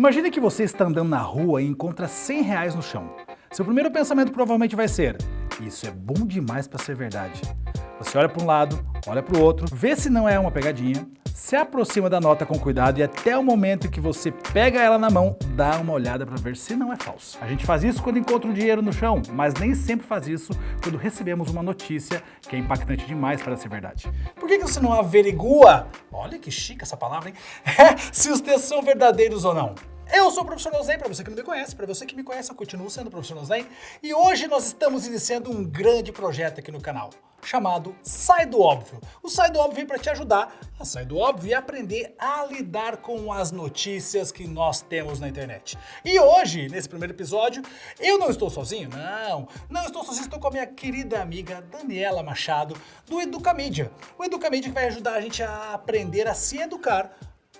Imagine que você está andando na rua e encontra R$ 100 no chão. Seu primeiro pensamento provavelmente vai ser: isso é bom demais para ser verdade. Você olha para um lado, olha para o outro, vê se não é uma pegadinha, se aproxima da nota com cuidado e até o momento em que você pega ela na mão, dá uma olhada para ver se não é falso. A gente faz isso quando encontra um dinheiro no chão, mas nem sempre faz isso quando recebemos uma notícia que é impactante demais para ser verdade. Por que você não averigua? Olha que chique essa palavra, hein? Se os textos são verdadeiros ou não. Eu sou o Professor Nozem, para você que não me conhece, para você que me conhece, eu continuo sendo o Professor Nozem, e hoje nós estamos iniciando um grande projeto aqui no canal, chamado Sai do Óbvio. O Sai do Óbvio vem para te ajudar a sair do óbvio e aprender a lidar com as notícias que nós temos na internet. E hoje, nesse primeiro episódio, eu não estou sozinho, não estou sozinho, estou com a minha querida amiga Daniela Machado, do Educamídia. O Educamídia que vai ajudar a gente a aprender a se educar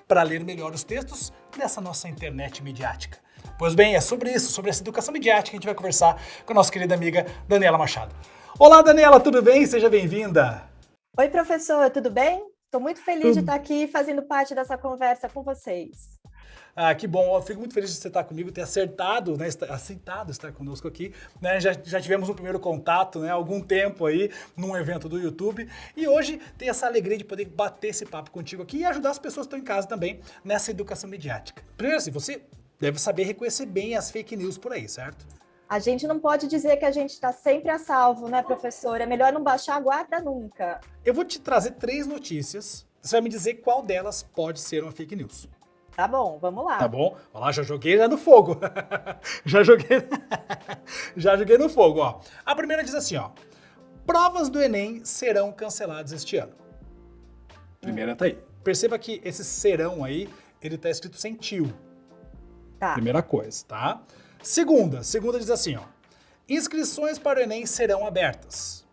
para ler melhor os textos dessa nossa internet midiática. Pois bem, é sobre isso, sobre essa educação midiática que a gente vai conversar com a nossa querida amiga Daniela Machado. Olá, Daniela, tudo bem? Seja bem-vinda. Oi, professor, tudo bem? Estou muito feliz de estar aqui fazendo parte dessa conversa com vocês. Ah, que bom, eu fico muito feliz de você estar comigo, ter acertado, né, aceitado estar conosco aqui, né, já tivemos um primeiro contato, né, há algum tempo aí, num evento do YouTube, e hoje tem essa alegria de poder bater esse papo contigo aqui e ajudar as pessoas que estão em casa também nessa educação midiática. Primeiro assim, você deve saber reconhecer bem as fake news por aí, certo? A gente não pode dizer que a gente está sempre a salvo, né, professor? É melhor não baixar a guarda nunca. Eu vou te trazer 3 notícias, você vai me dizer qual delas pode ser uma fake news. Tá bom, vamos lá. Tá bom? Olha lá, já joguei no fogo. já joguei no fogo, ó. A primeira diz assim, ó. Provas do Enem serão canceladas este ano. Primeira tá aí. Perceba que esse serão aí, ele tá escrito sem tio. Tá. Primeira coisa, tá? Segunda diz assim, ó. Inscrições para o Enem serão abertas.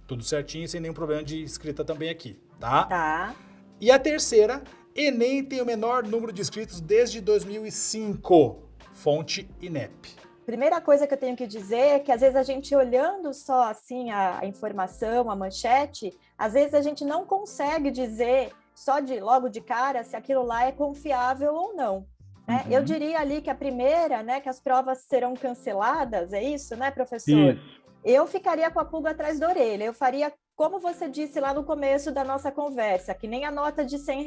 Tudo certinho, sem nenhum problema de escrita também aqui, tá? Tá. E a terceira, Enem tem o menor número de inscritos desde 2005. Fonte INEP. Primeira coisa que eu tenho que dizer é que às vezes a gente olhando só assim a informação, a manchete, às vezes a gente não consegue dizer só logo de cara se aquilo lá é confiável ou não. Né? Eu diria ali que a primeira, né, que as provas serão canceladas, é isso, né, professor? Isso. Eu ficaria com a pulga atrás da orelha, eu faria como você disse lá no começo da nossa conversa, que nem a nota de R$ 100.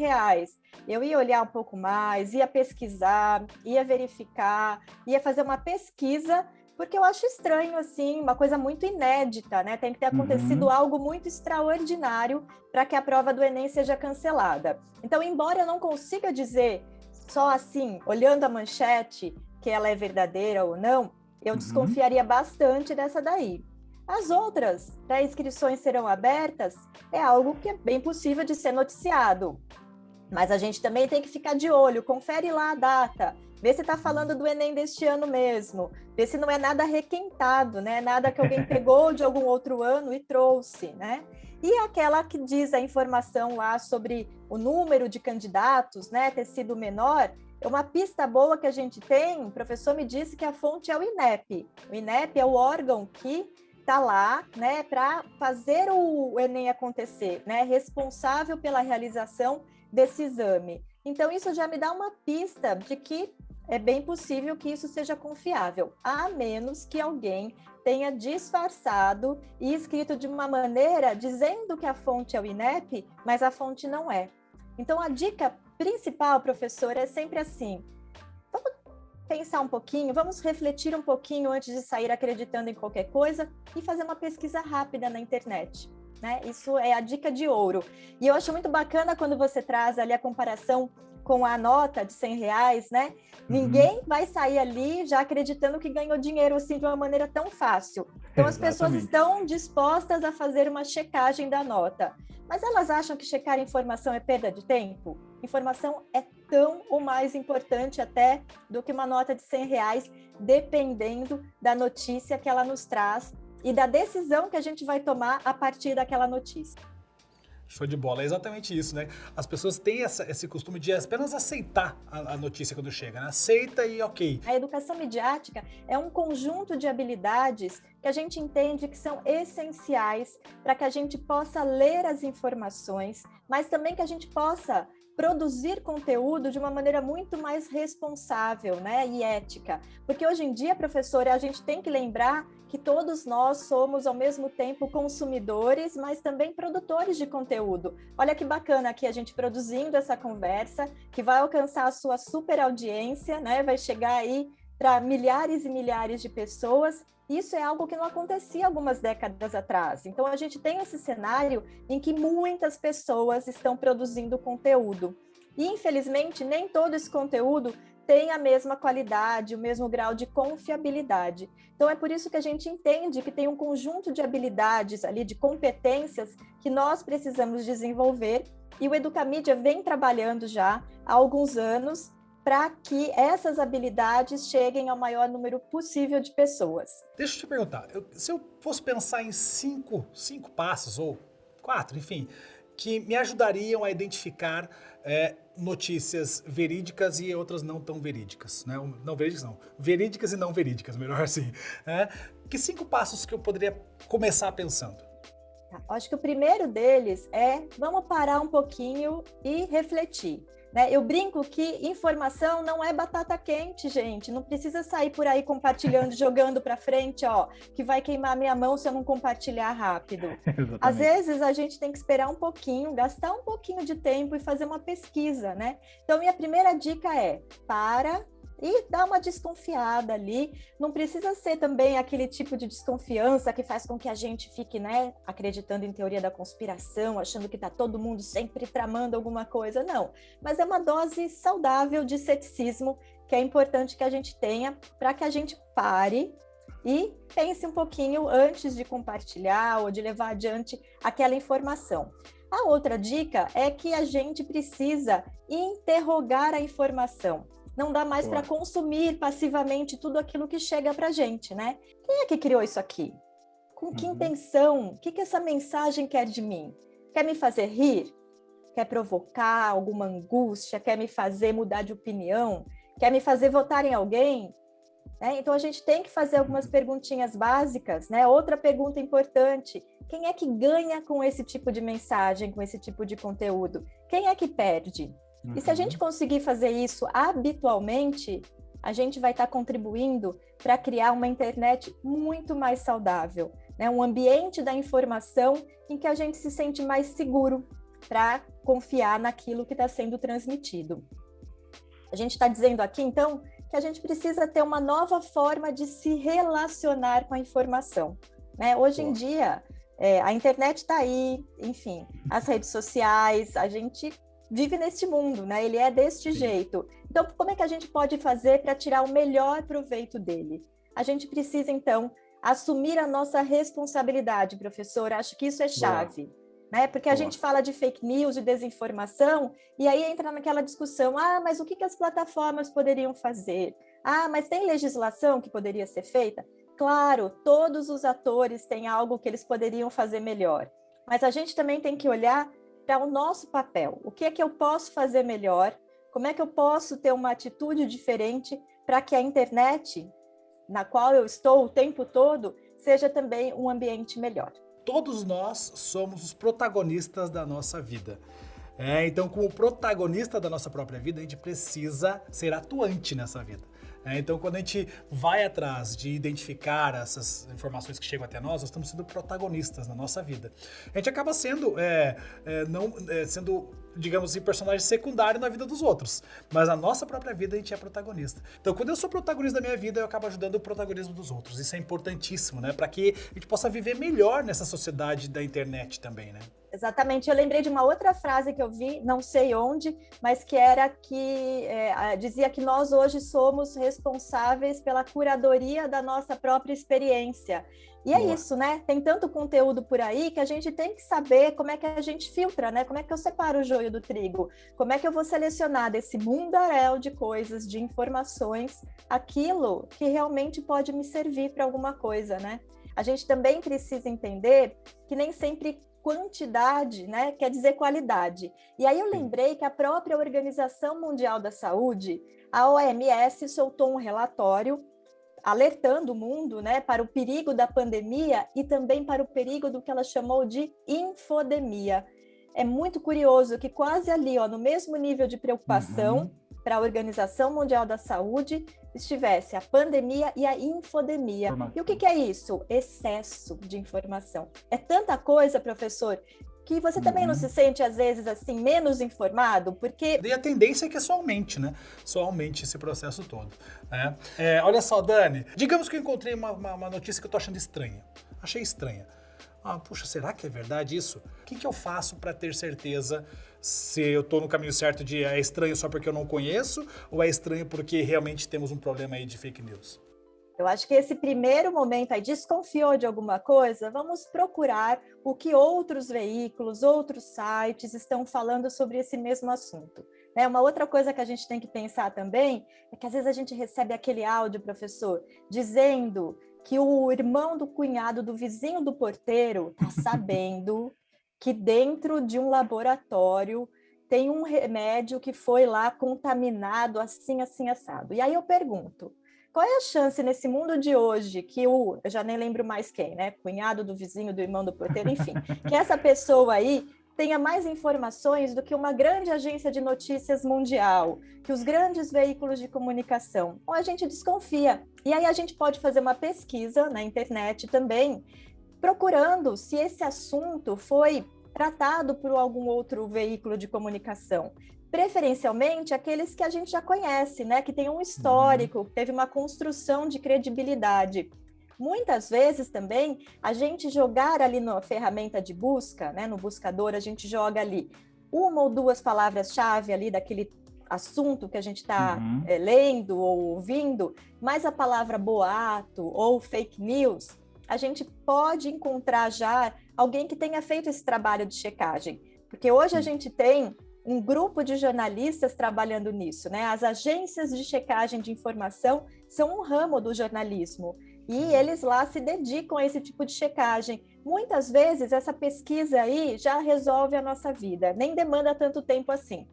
Eu ia olhar um pouco mais, ia pesquisar, ia verificar, ia fazer uma pesquisa, porque eu acho estranho, assim, uma coisa muito inédita, né? Tem que ter acontecido algo muito extraordinário para que a prova do Enem seja cancelada. Então, embora eu não consiga dizer só assim, olhando a manchete, que ela é verdadeira ou não, eu desconfiaria bastante dessa daí. As outras, né, inscrições serão abertas, é algo que é bem possível de ser noticiado. Mas a gente também tem que ficar de olho, confere lá a data, vê se está falando do Enem deste ano mesmo, vê se não é nada requentado, né? Nada que alguém pegou de algum outro ano e trouxe, né? E aquela que diz a informação lá sobre o número de candidatos, né, ter sido menor, é uma pista boa que a gente tem, o professor me disse que a fonte é o INEP. O INEP é o órgão que está lá, né, para fazer o Enem acontecer, né, responsável pela realização desse exame. Então, isso já me dá uma pista de que é bem possível que isso seja confiável, a menos que alguém tenha disfarçado e escrito de uma maneira dizendo que a fonte é o INEP, mas a fonte não é. Então, a dica principal, professor, é sempre assim: vamos pensar um pouquinho, vamos refletir um pouquinho antes de sair acreditando em qualquer coisa e fazer uma pesquisa rápida na internet, né? Isso é a dica de ouro. E eu acho muito bacana quando você traz ali a comparação com a nota de R$ 100, né? Ninguém vai sair ali já acreditando que ganhou dinheiro assim de uma maneira tão fácil. Então, as pessoas estão dispostas a fazer uma checagem da nota. Mas elas acham que checar informação é perda de tempo? Informação é tão ou mais importante até do que uma nota de R$ 100, dependendo da notícia que ela nos traz e da decisão que a gente vai tomar a partir daquela notícia. Show de bola, é exatamente isso, né? As pessoas têm esse costume de apenas aceitar a notícia quando chega, né? Aceita e ok. A educação midiática é um conjunto de habilidades que a gente entende que são essenciais para que a gente possa ler as informações, mas também que a gente possa produzir conteúdo de uma maneira muito mais responsável, né, e ética. Porque hoje em dia, professora, a gente tem que lembrar que todos nós somos, ao mesmo tempo, consumidores, mas também produtores de conteúdo. Olha que bacana aqui a gente produzindo essa conversa, que vai alcançar a sua super audiência, né, vai chegar aí para milhares e milhares de pessoas. Isso é algo que não acontecia algumas décadas atrás. Então, a gente tem esse cenário em que muitas pessoas estão produzindo conteúdo. E, infelizmente, nem todo esse conteúdo tem a mesma qualidade, o mesmo grau de confiabilidade. Então, é por isso que a gente entende que tem um conjunto de habilidades ali, de competências que nós precisamos desenvolver. E o Educamídia vem trabalhando já há alguns anos para que essas habilidades cheguem ao maior número possível de pessoas. Deixa eu te perguntar, se eu fosse pensar em cinco passos, ou 4, enfim, que me ajudariam a identificar notícias verídicas e outras não tão verídicas, né? Não verídicas não, verídicas e não verídicas, melhor assim. Que 5 passos que eu poderia começar pensando? Acho que o primeiro deles vamos parar um pouquinho e refletir. Eu brinco que informação não é batata quente, gente. Não precisa sair por aí compartilhando, jogando para frente, que vai queimar minha mão se eu não compartilhar rápido. Às vezes a gente tem que esperar um pouquinho, gastar um pouquinho de tempo e fazer uma pesquisa, né? Então, minha primeira dica para e dá uma desconfiada ali. Não precisa ser também aquele tipo de desconfiança que faz com que a gente fique, né, acreditando em teoria da conspiração, achando que está todo mundo sempre tramando alguma coisa. Não, mas é uma dose saudável de ceticismo que é importante que a gente tenha para que a gente pare e pense um pouquinho antes de compartilhar ou de levar adiante aquela informação. A outra dica é que a gente precisa interrogar a informação. Não dá mais para consumir passivamente tudo aquilo que chega para a gente, né? Quem é que criou isso aqui? Com que intenção? O que essa mensagem quer de mim? Quer me fazer rir? Quer provocar alguma angústia? Quer me fazer mudar de opinião? Quer me fazer votar em alguém? Então, a gente tem que fazer algumas perguntinhas básicas, né? Outra pergunta importante: quem é que ganha com esse tipo de mensagem, com esse tipo de conteúdo? Quem é que perde? E se a gente conseguir fazer isso habitualmente, a gente vai estar contribuindo para criar uma internet muito mais saudável, né? Um ambiente da informação em que a gente se sente mais seguro para confiar naquilo que está sendo transmitido. A gente está dizendo aqui, então, que a gente precisa ter uma nova forma de se relacionar com a informação, né? Hoje em dia, a internet está aí, enfim, as redes sociais, a gente vive neste mundo, né? Ele é deste jeito. Então, como é que a gente pode fazer para tirar o melhor proveito dele? A gente precisa, então, assumir a nossa responsabilidade, professor. Acho que isso é chave, né? Porque a gente fala de fake news, de desinformação, e aí entra naquela discussão: mas o que as plataformas poderiam fazer? Mas tem legislação que poderia ser feita? Claro, todos os atores têm algo que eles poderiam fazer melhor, mas a gente também tem que olhar para o nosso papel. O que é que eu posso fazer melhor? Como é que eu posso ter uma atitude diferente para que a internet, na qual eu estou o tempo todo, seja também um ambiente melhor? Todos nós somos os protagonistas da nossa vida. Então, como protagonista da nossa própria vida, a gente precisa ser atuante nessa vida. Então, quando a gente vai atrás de identificar essas informações que chegam até nós estamos sendo protagonistas na nossa vida. A gente acaba sendo, digamos assim, personagem secundário na vida dos outros, mas na nossa própria vida a gente é protagonista. Então, quando eu sou protagonista da minha vida, eu acabo ajudando o protagonismo dos outros. Isso é importantíssimo, né? Para que a gente possa viver melhor nessa sociedade da internet também, né? Exatamente. Eu lembrei de uma outra frase que eu vi, não sei onde, mas que era que dizia que nós hoje somos responsáveis pela curadoria da nossa própria experiência. E é isso, né? Tem tanto conteúdo por aí que a gente tem que saber como é que a gente filtra, né? Como é que eu separo o joio do trigo? Como é que eu vou selecionar desse mundaréu de coisas, de informações, aquilo que realmente pode me servir para alguma coisa, né? A gente também precisa entender que nem sempre quantidade, né, quer dizer qualidade. E aí eu lembrei que a própria Organização Mundial da Saúde, a OMS, soltou um relatório alertando o mundo, né, para o perigo da pandemia e também para o perigo do que ela chamou de infodemia. é muito curioso que quase ali, ó, no mesmo nível de preocupação para a Organização Mundial da Saúde, estivesse a pandemia e a infodemia. E o que é isso? Excesso de informação. É tanta coisa, professor, que você também não se sente, às vezes, assim, menos informado, porque... E a tendência é que só aumente, né? Só aumente esse processo todo, né? Olha só, Dani, digamos que eu encontrei uma notícia que eu tô achando estranha. Achei estranha. Puxa, será que é verdade isso? O que eu faço para ter certeza se eu tô no caminho certo de é estranho só porque eu não conheço ou é estranho porque realmente temos um problema aí de fake news? Eu acho que esse primeiro momento aí, desconfiou de alguma coisa, vamos procurar o que outros veículos, outros sites estão falando sobre esse mesmo assunto. Uma outra coisa que a gente tem que pensar também é que às vezes a gente recebe aquele áudio, professor, dizendo que o irmão do cunhado do vizinho do porteiro está sabendo que dentro de um laboratório tem um remédio que foi lá contaminado assim, assim, assado. E aí eu pergunto, qual é a chance nesse mundo de hoje que eu já nem lembro mais quem, né? Cunhado do vizinho, do irmão do porteiro, enfim, que essa pessoa aí tenha mais informações do que uma grande agência de notícias mundial, que os grandes veículos de comunicação. Ou a gente desconfia. E aí a gente pode fazer uma pesquisa na internet também, procurando se esse assunto foi tratado por algum outro veículo de comunicação. Preferencialmente aqueles que a gente já conhece, né? Que tem um histórico, teve uma construção de credibilidade. Muitas vezes também a gente jogar ali na ferramenta de busca, né? No buscador, a gente joga ali uma ou duas palavras-chave ali daquele assunto que a gente está lendo ou ouvindo, mas a palavra boato ou fake news, a gente pode encontrar já alguém que tenha feito esse trabalho de checagem. Porque hoje a gente tem um grupo de jornalistas trabalhando nisso, né? As agências de checagem de informação são um ramo do jornalismo e eles lá se dedicam a esse tipo de checagem. Muitas vezes essa pesquisa aí já resolve a nossa vida, nem demanda tanto tempo assim.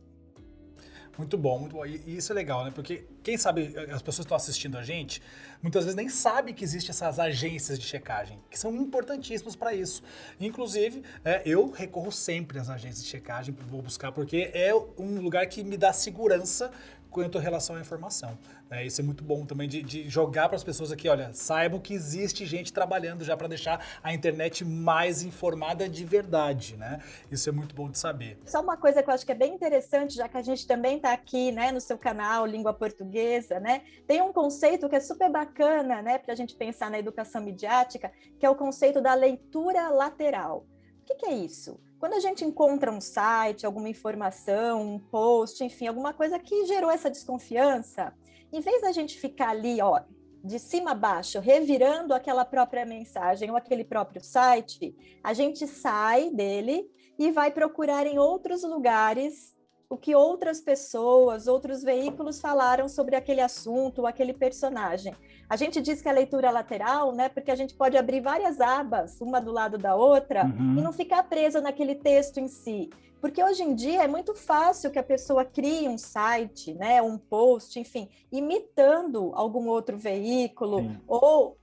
Muito bom, muito bom. E isso é legal, né? Porque quem sabe, as pessoas que estão assistindo a gente, muitas vezes nem sabem que existem essas agências de checagem, que são importantíssimas para isso. Inclusive, eu recorro sempre às agências de checagem, vou buscar, porque é um lugar que me dá segurança quanto à relação à informação. Isso é muito bom também de jogar para as pessoas aqui, olha, saibam que existe gente trabalhando já para deixar a internet mais informada de verdade, né? Isso é muito bom de saber. Só uma coisa que eu acho que é bem interessante, já que a gente também está aqui, né, no seu canal Língua Portuguesa, né? Tem um conceito que é super bacana, né, para a gente pensar na educação midiática, que é o conceito da leitura lateral. O que é isso? Quando a gente encontra um site, alguma informação, um post, enfim, alguma coisa que gerou essa desconfiança, em vez da gente ficar ali, ó, de cima a baixo, revirando aquela própria mensagem ou aquele próprio site, a gente sai dele e vai procurar em outros lugares o que outras pessoas, outros veículos falaram sobre aquele assunto, aquele personagem. A gente diz que a leitura lateral, né, porque a gente pode abrir várias abas, uma do lado da outra, e não ficar presa naquele texto em si. Porque hoje em dia é muito fácil que a pessoa crie um site, né, um post, enfim, imitando algum outro veículo, ou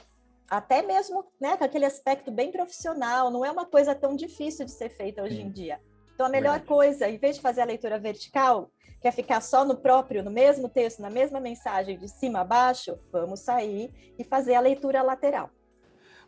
até mesmo, né, com aquele aspecto bem profissional, não é uma coisa tão difícil de ser feita hoje em dia. Então, a melhor coisa, em vez de fazer a leitura vertical, que é ficar só no mesmo texto, na mesma mensagem, de cima a baixo, vamos sair e fazer a leitura lateral.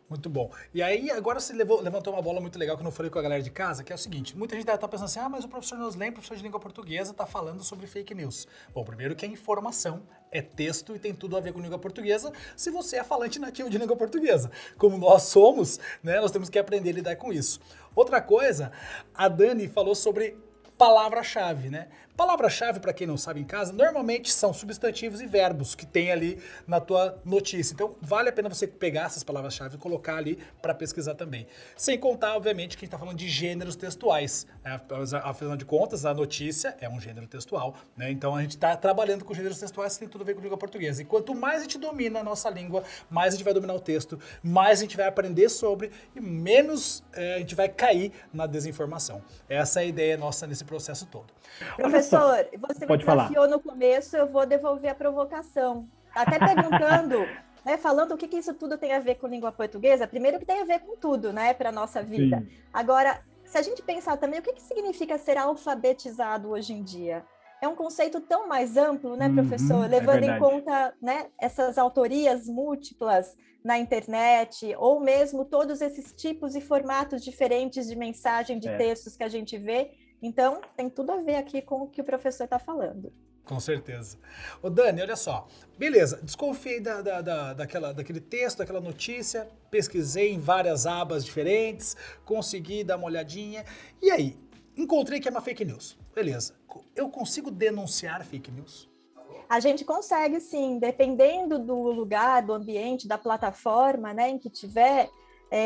Muito bom. E aí, agora você levantou uma bola muito legal que eu não falei com a galera de casa, que é o seguinte, muita gente tá pensando assim, mas o professor Noslen, professor de língua portuguesa, tá falando sobre fake news. Bom, primeiro que a informação é texto e tem tudo a ver com língua portuguesa, se você é falante nativo de língua portuguesa. Como nós somos, né, nós temos que aprender a lidar com isso. Outra coisa, a Dani falou sobre palavra-chave, né? Palavra-chave, para quem não sabe em casa, normalmente são substantivos e verbos que tem ali na tua notícia. Então, vale a pena você pegar essas palavras-chave e colocar ali para pesquisar também. Sem contar, obviamente, que a gente está falando de gêneros textuais, né? Afinal de contas, a notícia é um gênero textual, né? Então, a gente está trabalhando com gêneros textuais que tem tudo a ver com língua portuguesa. E quanto mais a gente domina a nossa língua, mais a gente vai dominar o texto, mais a gente vai aprender sobre e menos a gente vai cair na desinformação. Essa é a ideia nossa nesse processo todo. Professor, você me desafiou no começo, eu vou devolver a provocação. Até perguntando, né, falando o que isso tudo tem a ver com língua portuguesa, primeiro que tem a ver com tudo, né, para a nossa vida. Sim. Agora, se a gente pensar também, o que significa ser alfabetizado hoje em dia? É um conceito tão mais amplo, né, professor? Levando em conta, né, essas autorias múltiplas na internet, ou mesmo todos esses tipos e formatos diferentes de mensagem, de textos que a gente vê. Então, tem tudo a ver aqui com o que o professor está falando. Com certeza. Ô Dani, olha só. Beleza, desconfiei daquele texto, daquela notícia, pesquisei em várias abas diferentes, consegui dar uma olhadinha. E aí, encontrei que é uma fake news. Beleza. Eu consigo denunciar fake news? A gente consegue, sim, dependendo do lugar, do ambiente, da plataforma, né, em que tiver,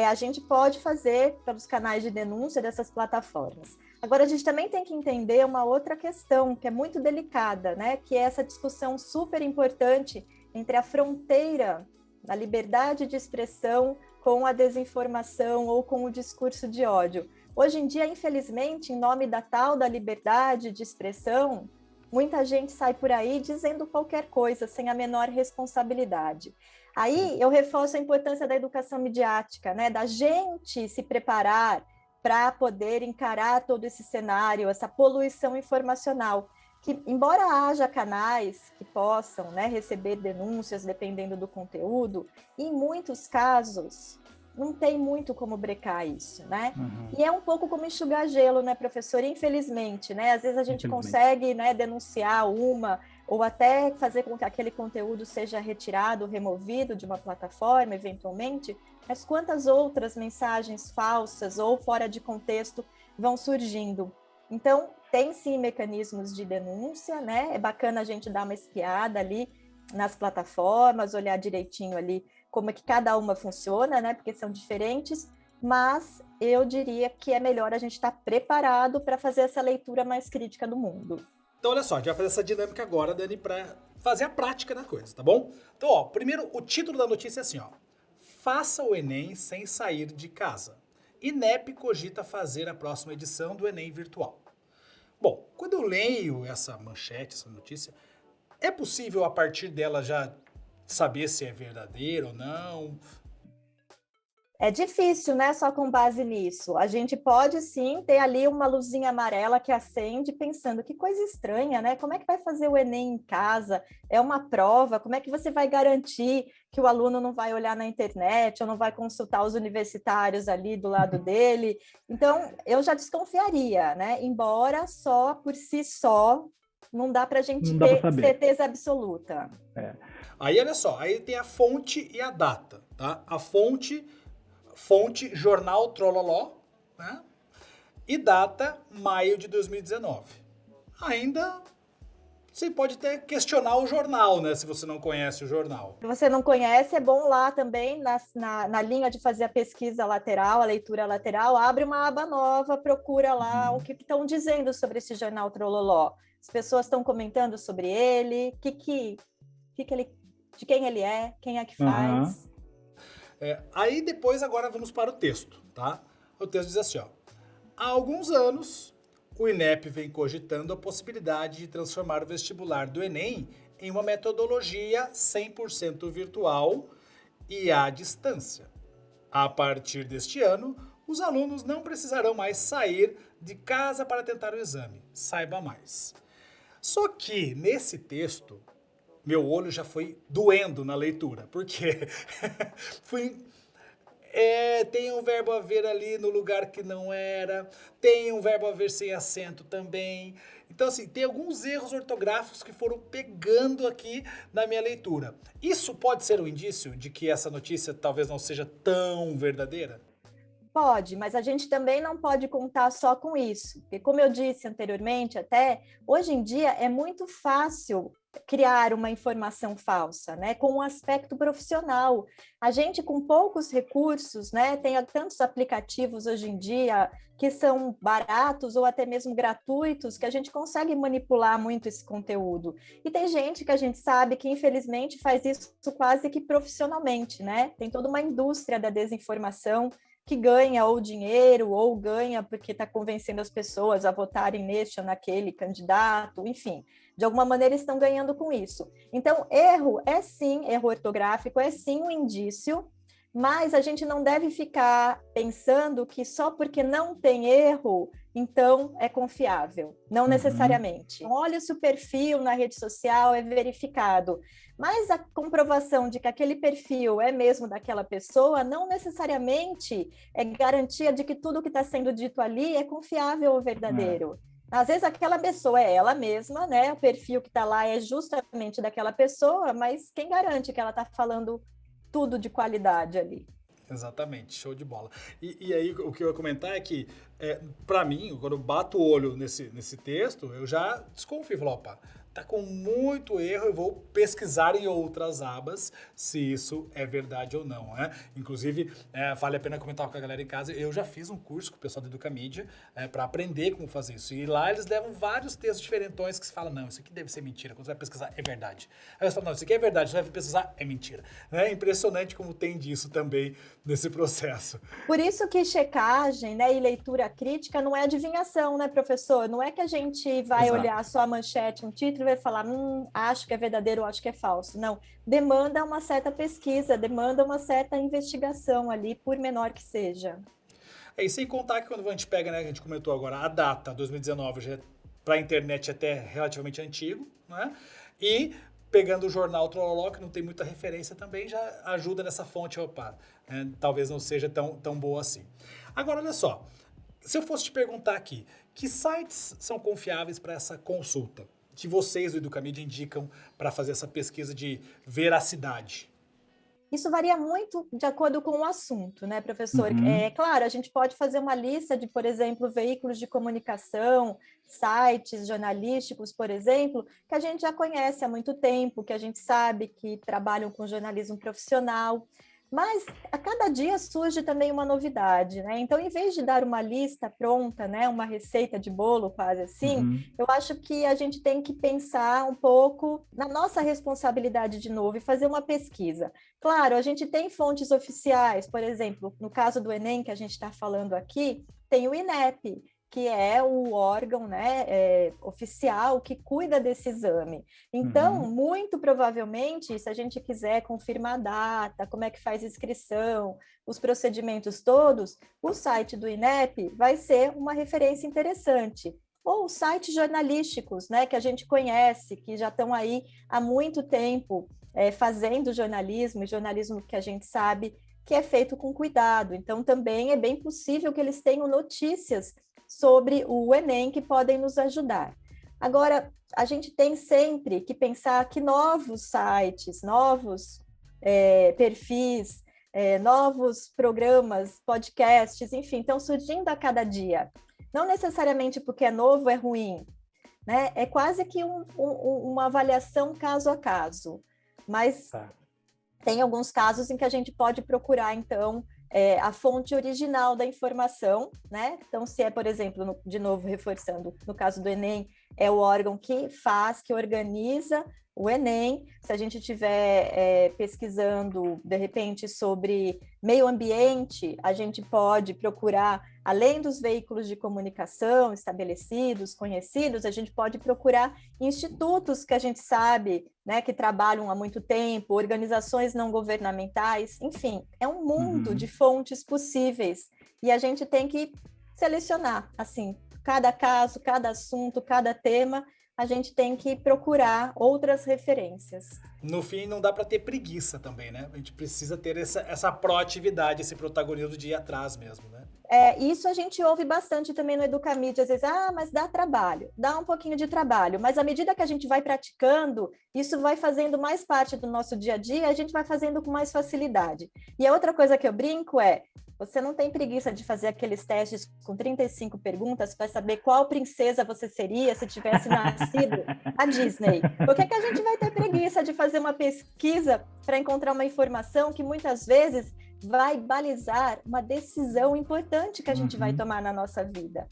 a gente pode fazer pelos canais de denúncia dessas plataformas. Agora, a gente também tem que entender uma outra questão, que é muito delicada, né, que é essa discussão super importante entre a fronteira da liberdade de expressão com a desinformação ou com o discurso de ódio. Hoje em dia, infelizmente, em nome da tal da liberdade de expressão, muita gente sai por aí dizendo qualquer coisa, sem a menor responsabilidade. Aí eu reforço a importância da educação midiática, né? Da gente se preparar para poder encarar todo esse cenário, essa poluição informacional, que embora haja canais que possam, né, receber denúncias dependendo do conteúdo, em muitos casos não tem muito como brecar isso, né? E é um pouco como enxugar gelo, né, professor? Infelizmente, né? Às vezes a gente consegue, né, denunciar uma, ou até fazer com que aquele conteúdo seja retirado, removido de uma plataforma, eventualmente, mas quantas outras mensagens falsas ou fora de contexto vão surgindo? Então, tem sim mecanismos de denúncia, né? É bacana a gente dar uma espiada ali nas plataformas, olhar direitinho ali como é que cada uma funciona, né? Porque são diferentes, mas eu diria que é melhor a gente estar preparado para fazer essa leitura mais crítica do mundo. Então, olha só, a gente vai fazer essa dinâmica agora, Dani, para fazer a prática da coisa, tá bom? Então, ó, primeiro, o título da notícia é assim, ó. Faça o Enem sem sair de casa. INEP cogita fazer a próxima edição do Enem virtual. Bom, quando eu leio essa manchete, essa notícia, é possível a partir dela já saber se é verdadeiro ou não? É difícil, né? Só com base nisso. A gente pode sim ter ali uma luzinha amarela que acende, pensando que coisa estranha, né? Como é que vai fazer o Enem em casa? É uma prova, como é que você vai garantir que o aluno não vai olhar na internet ou não vai consultar os universitários ali do lado dele? Então, eu já desconfiaria, né? Embora só por si só não dá para a gente ter certeza absoluta. Aí, olha só, aí tem a fonte e a data, tá? A fonte Jornal Trololó, né? E data maio de 2019. Ainda você pode até questionar o jornal, né? Se você não conhece o jornal. Se você não conhece, é bom lá também, na linha de fazer a pesquisa lateral, a leitura lateral, abre uma aba nova, procura lá o que estão dizendo sobre esse Jornal Trololó. As pessoas estão comentando sobre ele, de quem ele é, quem é que faz. Aí depois agora vamos para o texto, tá? O texto diz assim, ó. Há alguns anos, o INEP vem cogitando a possibilidade de transformar o vestibular do Enem em uma metodologia 100% virtual e à distância. A partir deste ano, os alunos não precisarão mais sair de casa para tentar o exame. Saiba mais. Só que, nesse texto, meu olho já foi doendo na leitura, porque tem um verbo haver ali no lugar que não era, tem um verbo haver sem acento também. Então, assim, tem alguns erros ortográficos que foram pegando aqui na minha leitura. Isso pode ser um indício de que essa notícia talvez não seja tão verdadeira? Pode, mas a gente também não pode contar só com isso, porque como eu disse anteriormente até, hoje em dia é muito fácil criar uma informação falsa, né, com um aspecto profissional. A gente com poucos recursos, né, tem tantos aplicativos hoje em dia que são baratos ou até mesmo gratuitos, que a gente consegue manipular muito esse conteúdo. E tem gente que a gente sabe que infelizmente faz isso quase que profissionalmente, né? Tem toda uma indústria da desinformação que ganha ou dinheiro, ou ganha porque está convencendo as pessoas a votarem neste ou naquele candidato, enfim, de alguma maneira estão ganhando com isso. Então, erro ortográfico é sim um indício, mas a gente não deve ficar pensando que só porque não tem erro, então é confiável. Não necessariamente. Olha se o perfil na rede social é verificado, mas a comprovação de que aquele perfil é mesmo daquela pessoa não necessariamente é garantia de que tudo que está sendo dito ali é confiável ou verdadeiro. Às vezes aquela pessoa é ela mesma, né? O perfil que está lá é justamente daquela pessoa, mas quem garante que ela está falando tudo de qualidade ali? Exatamente, show de bola. E aí o que eu ia comentar é que, para mim, quando eu bato o olho nesse texto, eu já desconfio, falo, opa, tá com muito erro, eu vou pesquisar em outras abas se isso é verdade ou não, né? Inclusive, vale a pena comentar com a galera em casa, eu já fiz um curso com o pessoal da Educamídia para aprender como fazer isso. E lá eles levam vários textos diferentões que se fala, não, isso aqui deve ser mentira, quando você vai pesquisar é verdade. Aí você fala, não, isso aqui é verdade, você vai pesquisar é mentira. É impressionante como tem disso também nesse processo. Por isso que checagem, né, e leitura crítica não é adivinhação, né, professor? Não é que a gente vai olhar só a manchete, um título e vai falar, acho que é verdadeiro ou acho que é falso. Não, demanda uma certa pesquisa, demanda uma certa investigação ali, por menor que seja. E sem contar que quando a gente pega, né, a gente comentou agora, a data, 2019, já para a internet até relativamente antigo, né? E pegando o jornal Trololó, que não tem muita referência também, já ajuda nessa fonte, opa, talvez não seja tão boa assim. Agora, olha só, se eu fosse te perguntar aqui, que sites são confiáveis para essa consulta? Que vocês do Educamídia indicam para fazer essa pesquisa de veracidade? Isso varia muito de acordo com o assunto, né, professor? É claro, a gente pode fazer uma lista de, por exemplo, veículos de comunicação, sites jornalísticos, por exemplo, que a gente já conhece há muito tempo, que a gente sabe que trabalham com jornalismo profissional. Mas a cada dia surge também uma novidade, né? Então, em vez de dar uma lista pronta, né, uma receita de bolo quase assim, eu acho que a gente tem que pensar um pouco na nossa responsabilidade de novo e fazer uma pesquisa. Claro, a gente tem fontes oficiais, por exemplo, no caso do Enem que a gente está falando aqui, tem o INEP, que é o órgão, né, oficial que cuida desse exame. Então, muito provavelmente, se a gente quiser confirmar a data, como é que faz inscrição, os procedimentos todos, o site do INEP vai ser uma referência interessante. Ou sites jornalísticos, né, que a gente conhece, que já estão aí há muito tempo fazendo jornalismo, e jornalismo que a gente sabe que é feito com cuidado. Então, também é bem possível que eles tenham notícias sobre o Enem que podem nos ajudar. Agora, a gente tem sempre que pensar que novos sites, novos perfis, novos programas, podcasts, enfim, estão surgindo a cada dia. Não necessariamente porque é novo é ruim, né? É quase que uma avaliação caso a caso. Mas tem alguns casos em que a gente pode procurar, então, a fonte original da informação, né? Então, se é, por exemplo, de novo, reforçando, no caso do Enem, é o órgão que faz, que organiza o Enem. Se a gente estiver pesquisando, de repente, sobre meio ambiente, a gente pode procurar, além dos veículos de comunicação estabelecidos, conhecidos, a gente pode procurar institutos que a gente sabe, né, que trabalham há muito tempo, organizações não governamentais, enfim, é um mundo de fontes possíveis e a gente tem que selecionar, assim, cada caso, cada assunto, cada tema, a gente tem que procurar outras referências. No fim, não dá para ter preguiça também, né? A gente precisa ter essa proatividade, esse protagonismo de ir atrás mesmo, né? Isso a gente ouve bastante também no Educamídia, às vezes, mas dá trabalho, dá um pouquinho de trabalho, mas à medida que a gente vai praticando, isso vai fazendo mais parte do nosso dia a dia, a gente vai fazendo com mais facilidade. E a outra coisa que eu brinco você não tem preguiça de fazer aqueles testes com 35 perguntas para saber qual princesa você seria se tivesse nascido a Disney? Por que a gente vai ter preguiça de fazer uma pesquisa para encontrar uma informação que muitas vezes vai balizar uma decisão importante que a gente vai tomar na nossa vida?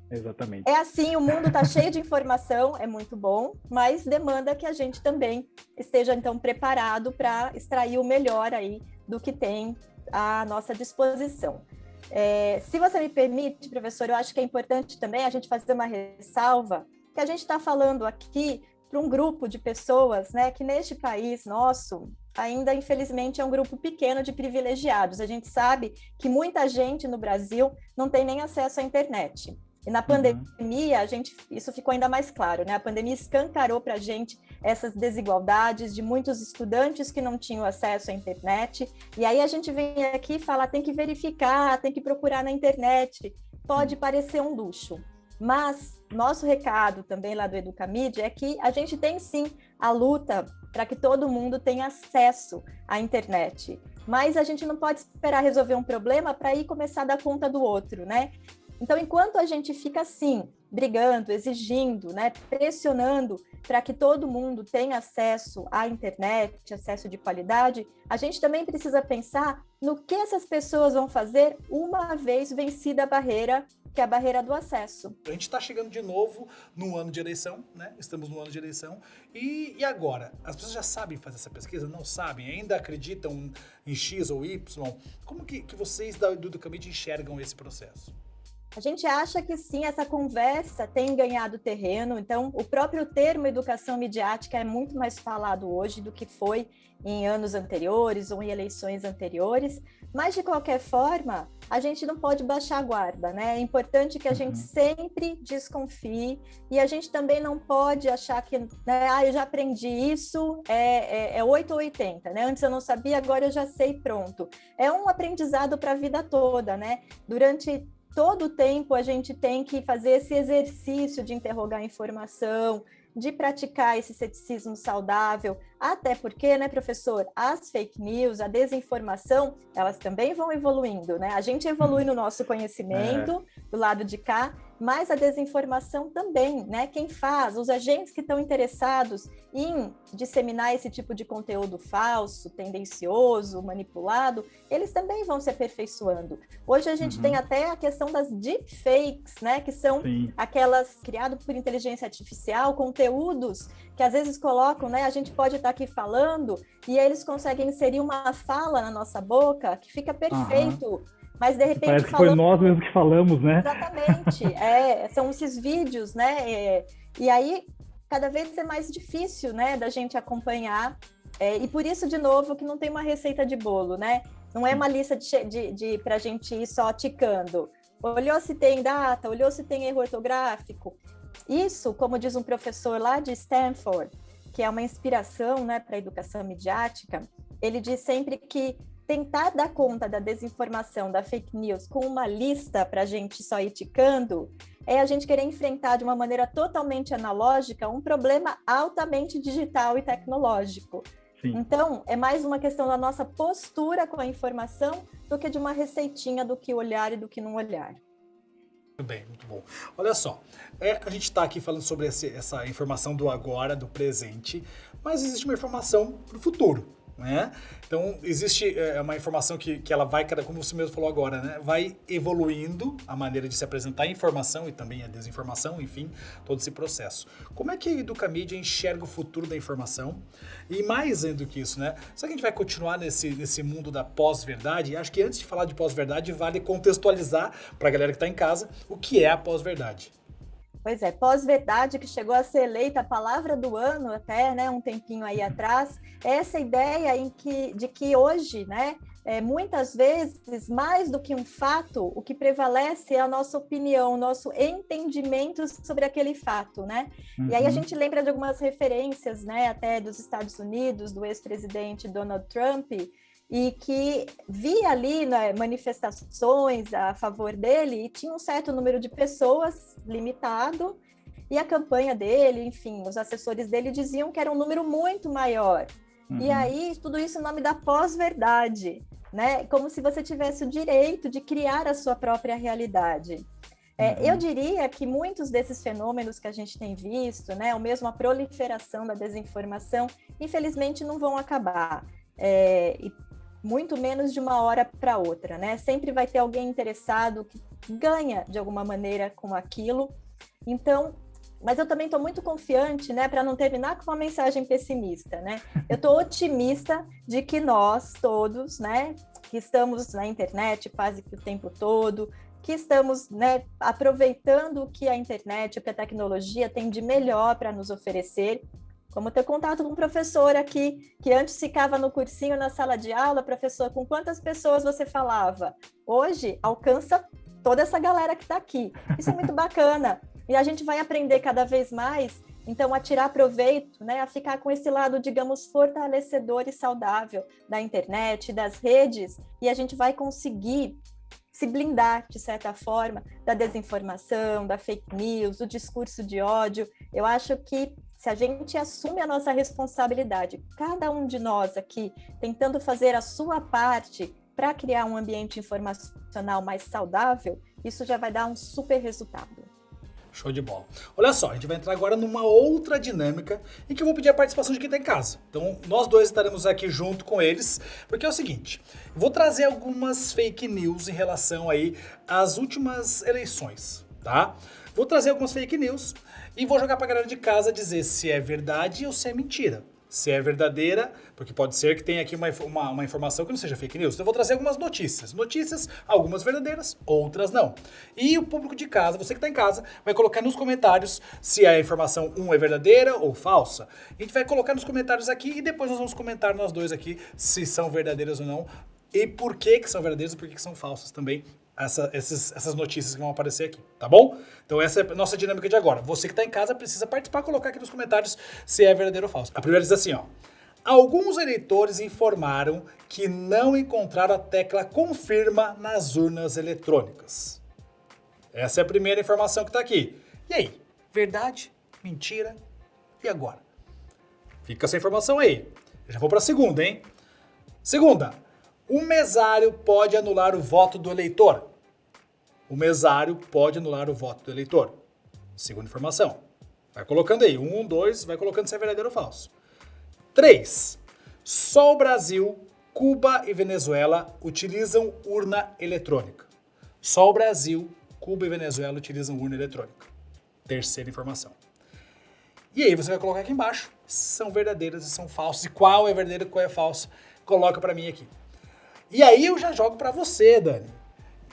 Exatamente. É assim, o mundo está cheio de informação, é muito bom, mas demanda que a gente também esteja, então, preparado para extrair o melhor aí do que tem à nossa disposição. Se você me permite, professor, eu acho que é importante também a gente fazer uma ressalva que a gente está falando aqui para um grupo de pessoas, né, que neste país nosso ainda, infelizmente, é um grupo pequeno de privilegiados. A gente sabe que muita gente no Brasil não tem nem acesso à internet. E na pandemia, isso ficou ainda mais claro, né? A pandemia escancarou para a gente essas desigualdades de muitos estudantes que não tinham acesso à internet. E aí a gente vem aqui e fala, tem que verificar, tem que procurar na internet. Pode parecer um luxo. Mas nosso recado também lá do Educamídia é que a gente tem sim a luta para que todo mundo tenha acesso à internet. Mas a gente não pode esperar resolver um problema para ir começar a dar conta do outro, né? Então, enquanto a gente fica assim, brigando, exigindo, né, pressionando para que todo mundo tenha acesso à internet, acesso de qualidade, a gente também precisa pensar no que essas pessoas vão fazer uma vez vencida a barreira, que é a barreira do acesso. A gente está chegando de novo no ano de eleição, né? Estamos no ano de eleição. E agora? As pessoas já sabem fazer essa pesquisa? Não sabem? Ainda acreditam em X ou Y? Como que vocês do Educamídia enxergam esse processo? A gente acha que sim, essa conversa tem ganhado terreno, então o próprio termo educação midiática é muito mais falado hoje do que foi em anos anteriores ou em eleições anteriores, mas de qualquer forma, a gente não pode baixar a guarda, né? É importante que a gente sempre desconfie e a gente também não pode achar que, né, eu já aprendi isso, é 8 ou 80, né? Antes eu não sabia, agora eu já sei, pronto. É um aprendizado para a vida toda, né? Durante todo o tempo a gente tem que fazer esse exercício de interrogar a informação, de praticar esse ceticismo saudável, até porque, né, professor, as fake news, a desinformação, elas também vão evoluindo, né? A gente evolui no nosso conhecimento, do lado de cá, mas a desinformação também, né? Quem faz, os agentes que estão interessados em disseminar esse tipo de conteúdo falso, tendencioso, manipulado, eles também vão se aperfeiçoando. Hoje a gente tem até a questão das deepfakes, né? Que são aquelas criadas por inteligência artificial, conteúdos que às vezes colocam, né? A gente pode estar aqui falando e eles conseguem inserir uma fala na nossa boca que fica perfeito. Mas de repente parece que foi nós mesmos que falamos, né? Exatamente, são esses vídeos, né? E aí cada vez é mais difícil, né, da gente acompanhar. E por isso, de novo, que não tem uma receita de bolo, né? Não é uma lista para a gente ir só ticando. Olhou se tem data, olhou se tem erro ortográfico. Isso, como diz um professor lá de Stanford, que é uma inspiração, né, para a educação midiática, ele diz sempre que tentar dar conta da desinformação, da fake news, com uma lista para a gente só ir ticando, é a gente querer enfrentar de uma maneira totalmente analógica um problema altamente digital e tecnológico. Sim. Então, é mais uma questão da nossa postura com a informação do que de uma receitinha do que olhar e do que não olhar. Muito bem, muito bom. Olha só, a gente está aqui falando sobre essa informação do agora, do presente, mas existe uma informação para o futuro. Né? Então, existe uma informação que ela vai, como você mesmo falou agora, né? Vai evoluindo a maneira de se apresentar a informação e também a desinformação, enfim, todo esse processo. Como é que a Educamídia enxerga o futuro da informação? E mais do que isso, né? Será que a gente vai continuar nesse mundo da pós-verdade? E acho que antes de falar de pós-verdade, vale contextualizar para a galera que está em casa o que é a pós-verdade. Pois é, pós-verdade, que chegou a ser eleita a palavra do ano até, né, um tempinho aí atrás, essa ideia de que hoje, né, muitas vezes, mais do que um fato, o que prevalece é a nossa opinião, o nosso entendimento sobre aquele fato, né? E aí a gente lembra de algumas referências, né, até dos Estados Unidos, do ex-presidente Donald Trump, e que via ali, né, manifestações a favor dele e tinha um certo número de pessoas limitado, e a campanha dele, enfim, os assessores dele diziam que era um número muito maior. E aí, tudo isso em nome da pós-verdade, né? Como se você tivesse o direito de criar a sua própria realidade. Eu diria que muitos desses fenômenos que a gente tem visto, né, ou mesmo a proliferação da desinformação, infelizmente não vão acabar. E muito menos de uma hora para outra, né? Sempre vai ter alguém interessado que ganha de alguma maneira com aquilo. Então, mas eu também estou muito confiante, né, para não terminar com uma mensagem pessimista, né? Eu estou otimista de que nós todos, né, que estamos na internet quase que o tempo todo, que estamos, né, aproveitando o que a internet, o que a tecnologia tem de melhor para nos oferecer, Como ter contato com um professor aqui, que antes ficava no cursinho, na sala de aula, professor, com quantas pessoas você falava? Hoje, alcança toda essa galera que está aqui. Isso é muito bacana. E a gente vai aprender cada vez mais, então, a tirar proveito, né, a ficar com esse lado, digamos, fortalecedor e saudável da internet, das redes, e a gente vai conseguir se blindar, de certa forma, da desinformação, da fake news, do discurso de ódio. Eu acho que se a gente assume a nossa responsabilidade, cada um de nós aqui, tentando fazer a sua parte para criar um ambiente informacional mais saudável, isso já vai dar um super resultado. Show de bola. Olha só, a gente vai entrar agora numa outra dinâmica em que eu vou pedir a participação de quem está em casa. Então, nós dois estaremos aqui junto com eles, porque é o seguinte, eu vou trazer algumas fake news em relação aí às últimas eleições, tá? Vou trazer algumas fake news e vou jogar pra galera de casa dizer se é verdade ou se é mentira. Se é verdadeira, porque pode ser que tenha aqui uma informação que não seja fake news. Então eu vou trazer algumas notícias. Notícias, algumas verdadeiras, outras não. E o público de casa, você que está em casa, vai colocar nos comentários se a informação é verdadeira ou falsa. A gente vai colocar nos comentários aqui e depois nós vamos comentar nós dois aqui se são verdadeiras ou não. E por que são verdadeiras e por que são falsas também. Essas notícias que vão aparecer aqui, tá bom? Então essa é a nossa dinâmica de agora. Você que está em casa precisa participar, colocar aqui nos comentários se é verdadeiro ou falso. A primeira diz assim, ó. Alguns eleitores informaram que não encontraram a tecla confirma nas urnas eletrônicas. Essa é a primeira informação que está aqui. E aí? Verdade? Mentira? E agora? Fica essa informação aí. Eu já vou para a segunda, hein? Segunda. O mesário pode anular o voto do eleitor. O mesário pode anular o voto do eleitor. Segunda informação. Vai colocando aí. 1, 2, vai colocando se é verdadeiro ou falso. 3. Só o Brasil, Cuba e Venezuela utilizam urna eletrônica. Só o Brasil, Cuba e Venezuela utilizam urna eletrônica. Terceira informação. E aí você vai colocar aqui embaixo se são verdadeiras e são falsas. E qual é verdadeiro e qual é falso. Coloca pra mim aqui. E aí eu já jogo pra você, Dani.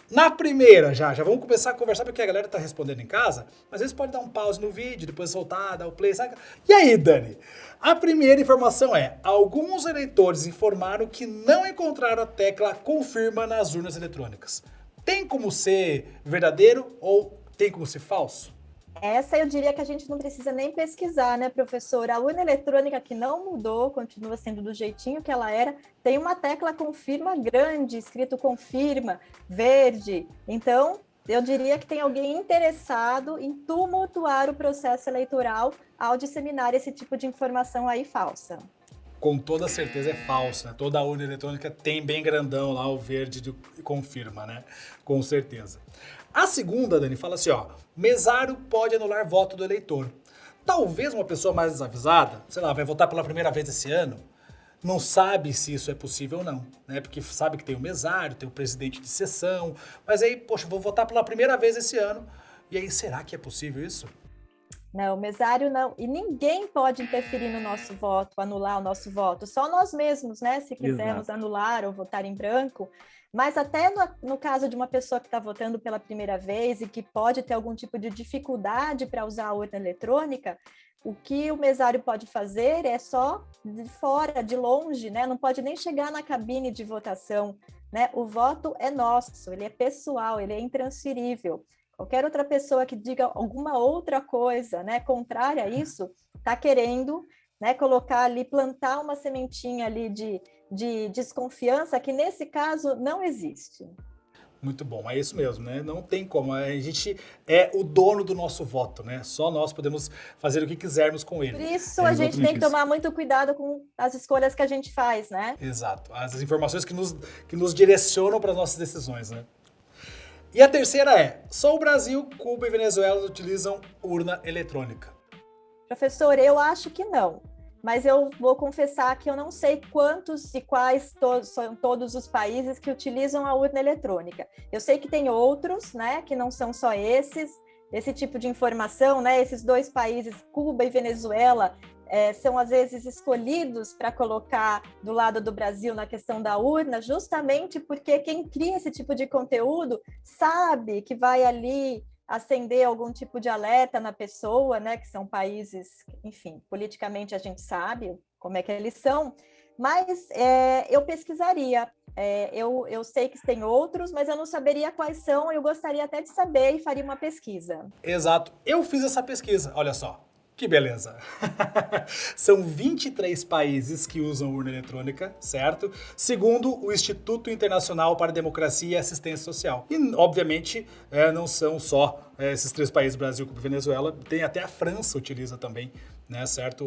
Na primeira, já vamos começar a conversar, porque a galera tá respondendo em casa, mas às vezes pode dar um pause no vídeo, depois voltar, dar o play, sabe? E aí, Dani? A primeira informação é, alguns eleitores informaram que não encontraram a tecla confirma nas urnas eletrônicas. Tem como ser verdadeiro ou tem como ser falso? Essa eu diria que a gente não precisa nem pesquisar, né, professora? A urna eletrônica que não mudou, continua sendo do jeitinho que ela era, tem uma tecla confirma grande, escrito confirma, verde. Então, eu diria que tem alguém interessado em tumultuar o processo eleitoral ao disseminar esse tipo de informação aí falsa. Com toda certeza é falso, né? Toda a urna eletrônica tem bem grandão lá o verde de confirma, né? Com certeza. A segunda, Dani, fala assim, ó, mesário pode anular voto do eleitor. Talvez uma pessoa mais desavisada, sei lá, vai votar pela primeira vez esse ano, não sabe se isso é possível ou não, né? Porque sabe que tem o mesário, tem o presidente de sessão, mas aí, poxa, vou votar pela primeira vez esse ano, e aí, será que é possível isso? Não, mesário não. E ninguém pode interferir no nosso voto, anular o nosso voto. Só nós mesmos, né? Se quisermos anular ou votar em branco. Mas até no caso de uma pessoa que está votando pela primeira vez e que pode ter algum tipo de dificuldade para usar a urna eletrônica, o que o mesário pode fazer é só de fora, de longe, né? Não pode nem chegar na cabine de votação, né? O voto é nosso, ele é pessoal, ele é intransferível. Qualquer outra pessoa que diga alguma outra coisa, né, contrária a isso, está querendo, né, colocar ali, plantar uma sementinha ali de desconfiança que nesse caso não existe. Muito bom, é isso mesmo, né? Não tem como, a gente é o dono do nosso voto, né? Só nós podemos fazer o que quisermos com ele. Por isso a gente tem que tomar muito cuidado com as escolhas que a gente faz, né? Exato, as informações que nos direcionam para as nossas decisões, né? E a terceira é, só o Brasil, Cuba e Venezuela utilizam urna eletrônica. Professor, eu acho que não, mas eu vou confessar que eu não sei quantos e quais são todos os países que utilizam a urna eletrônica. Eu sei que tem outros, né, que não são só esse tipo de informação, né, esses dois países, Cuba e Venezuela, são às vezes escolhidos para colocar do lado do Brasil na questão da urna, justamente porque quem cria esse tipo de conteúdo sabe que vai ali acender algum tipo de alerta na pessoa, né, que são países, enfim, politicamente a gente sabe como é que eles são, mas eu pesquisaria. Eu sei que tem outros, mas eu não saberia quais são, eu gostaria até de saber e faria uma pesquisa. Exato. Eu fiz essa pesquisa, olha só. Que beleza! São 23 países que usam urna eletrônica, certo? Segundo o Instituto Internacional para a Democracia e Assistência Social. E, obviamente, não são só esses 3 países, Brasil, Cuba e Venezuela, tem até a França utiliza também, né, certo?